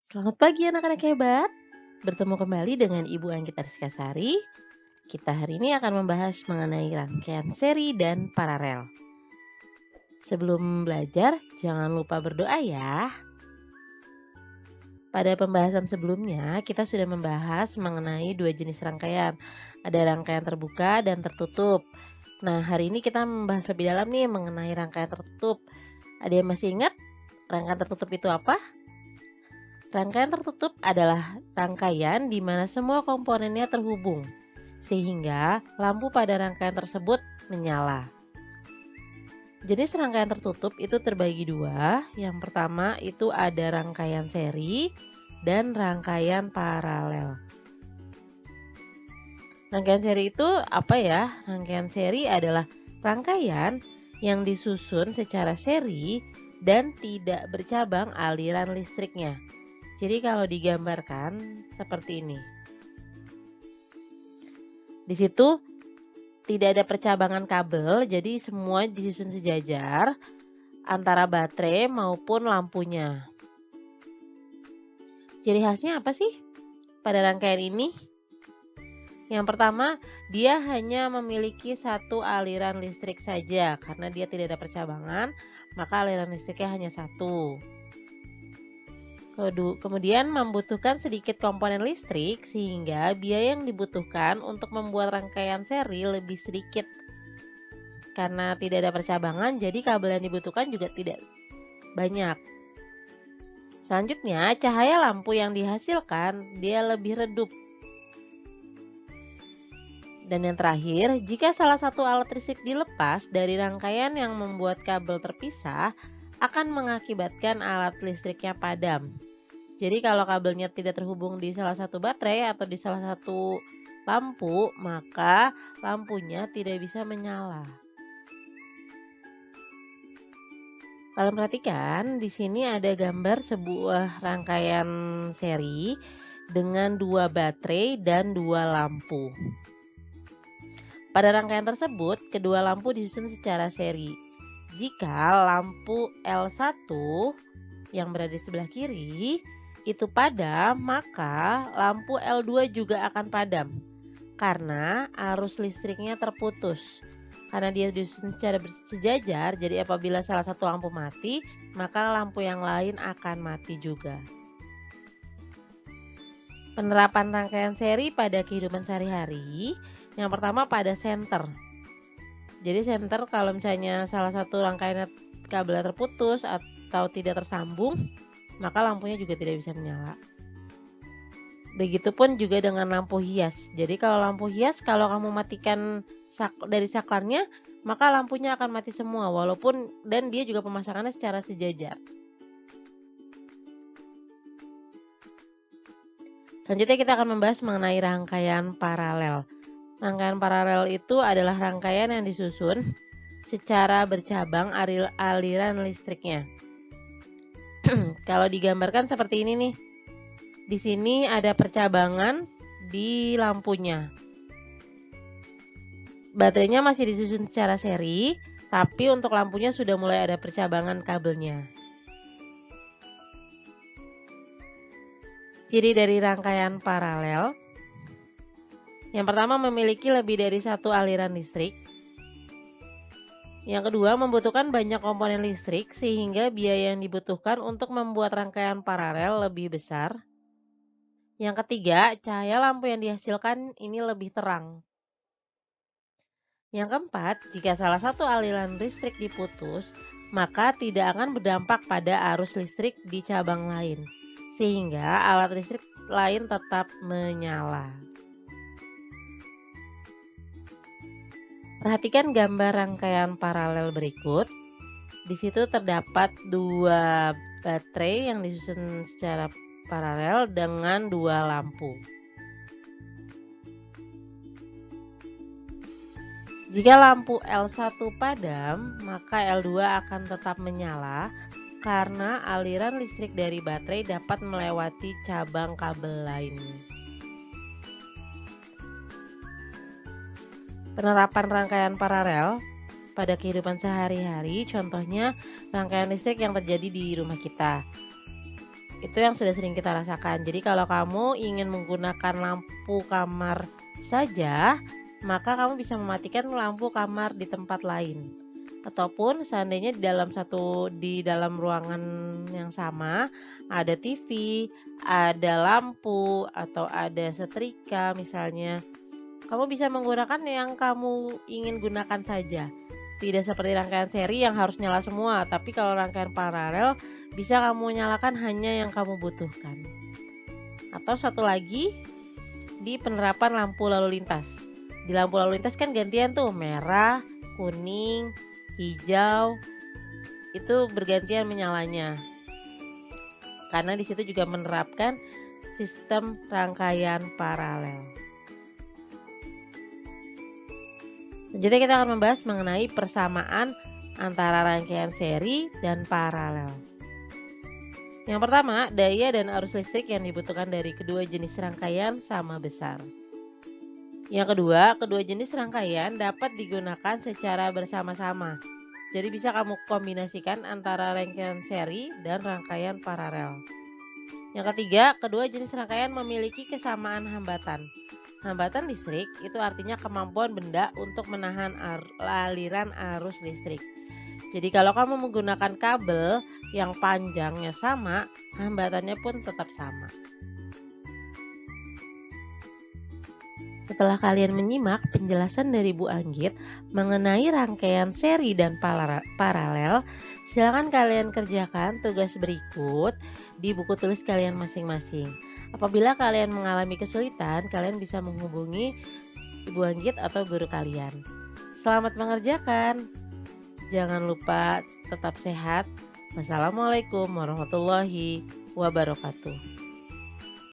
Selamat pagi anak-anak hebat. Bertemu kembali dengan Ibu Anggita Rizkasari. Kita hari ini akan membahas mengenai rangkaian seri dan paralel. Sebelum belajar, jangan lupa berdoa ya. Pada pembahasan sebelumnya, kita sudah membahas mengenai dua jenis rangkaian. Ada rangkaian terbuka dan tertutup. Nah, hari ini kita membahas lebih dalam nih mengenai rangkaian tertutup. Ada yang masih ingat rangkaian tertutup itu apa? Rangkaian tertutup adalah rangkaian di mana semua komponennya terhubung, sehingga lampu pada rangkaian tersebut menyala. Jenis rangkaian tertutup itu terbagi dua. Yang pertama itu ada rangkaian seri dan rangkaian paralel. Rangkaian seri itu apa ya? Rangkaian seri adalah rangkaian yang disusun secara seri dan tidak bercabang aliran listriknya. Jadi kalau digambarkan seperti ini. Di situ tidak ada percabangan kabel, jadi semua disusun sejajar antara baterai maupun lampunya. Ciri khasnya apa sih pada rangkaian ini? Yang pertama, dia hanya memiliki satu aliran listrik saja. Karena dia tidak ada percabangan, maka aliran listriknya hanya satu. Kemudian membutuhkan sedikit komponen listrik sehingga biaya yang dibutuhkan untuk membuat rangkaian seri lebih sedikit. Karena tidak ada percabangan, jadi kabel yang dibutuhkan juga tidak banyak. Selanjutnya, cahaya lampu yang dihasilkan dia lebih redup. Dan yang terakhir, jika salah satu alat listrik dilepas dari rangkaian yang membuat kabel terpisah, akan mengakibatkan alat listriknya padam. Jadi kalau kabelnya tidak terhubung di salah satu baterai atau di salah satu lampu, maka lampunya tidak bisa menyala. Kalian perhatikan, di sini ada gambar sebuah rangkaian seri dengan dua baterai dan dua lampu. Pada rangkaian tersebut, kedua lampu disusun secara seri. Jika lampu L1 yang berada di sebelah kiri itu padam, maka lampu L2 juga akan padam karena arus listriknya terputus. Karena dia disusun secara bersejajar, jadi apabila salah satu lampu mati, maka lampu yang lain akan mati juga. Penerapan rangkaian seri pada kehidupan sehari-hari, yang pertama pada senter. Jadi senter kalau misalnya salah satu rangkaian kabelnya terputus atau tidak tersambung, maka lampunya juga tidak bisa menyala. Begitupun juga dengan lampu hias. Jadi kalau lampu hias, kalau kamu matikan dari saklarnya, maka lampunya akan mati semua dan dia juga pemasangannya secara sejajar. Selanjutnya kita akan membahas mengenai rangkaian paralel. Rangkaian paralel itu adalah rangkaian yang disusun secara bercabang aliran listriknya. Kalau digambarkan seperti ini nih. Di sini ada percabangan di lampunya. Baterainya masih disusun secara seri, tapi untuk lampunya sudah mulai ada percabangan kabelnya. Ciri dari rangkaian paralel. Yang pertama, memiliki lebih dari satu aliran listrik. Yang kedua, membutuhkan banyak komponen listrik sehingga biaya yang dibutuhkan untuk membuat rangkaian paralel lebih besar. Yang ketiga, cahaya lampu yang dihasilkan ini lebih terang. Yang keempat, jika salah satu aliran listrik diputus, maka tidak akan berdampak pada arus listrik di cabang lain, sehingga alat listrik lain tetap menyala. Perhatikan gambar rangkaian paralel berikut. Di situ terdapat dua baterai yang disusun secara paralel dengan dua lampu. Jika lampu L1 padam, maka L2 akan tetap menyala karena aliran listrik dari baterai dapat melewati cabang kabel lain. Penerapan rangkaian paralel pada kehidupan sehari-hari, contohnya rangkaian listrik yang terjadi di rumah kita. Itu yang sudah sering kita rasakan. Jadi kalau kamu ingin menggunakan lampu kamar saja, maka kamu bisa mematikan lampu kamar di tempat lain. Ataupun seandainya di dalam ruangan yang sama ada TV, ada lampu atau ada setrika misalnya, kamu bisa menggunakan yang kamu ingin gunakan saja. Tidak seperti rangkaian seri yang harus nyala semua, tapi kalau rangkaian paralel bisa kamu nyalakan hanya yang kamu butuhkan. Atau satu lagi, di penerapan lampu lalu lintas. Di lampu lalu lintas kan gantian tuh merah, kuning, hijau, itu bergantian menyalanya. Karena di situ juga menerapkan sistem rangkaian paralel. Selanjutnya kita akan membahas mengenai persamaan antara rangkaian seri dan paralel. Yang pertama, daya dan arus listrik yang dibutuhkan dari kedua jenis rangkaian sama besar. Yang kedua, kedua jenis rangkaian dapat digunakan secara bersama-sama. Jadi bisa kamu kombinasikan antara rangkaian seri dan rangkaian paralel. Yang ketiga, kedua jenis rangkaian memiliki kesamaan hambatan. Hambatan listrik itu artinya kemampuan benda untuk menahan aliran arus listrik. Jadi kalau kamu menggunakan kabel yang panjangnya sama, hambatannya pun tetap sama. Setelah kalian menyimak penjelasan dari Bu Anggit mengenai rangkaian seri dan paralel, silakan kalian kerjakan tugas berikut di buku tulis kalian masing-masing. Apabila kalian mengalami kesulitan, kalian bisa menghubungi Ibu Anggit atau guru kalian. Selamat mengerjakan. Jangan lupa tetap sehat. Wassalamualaikum warahmatullahi wabarakatuh.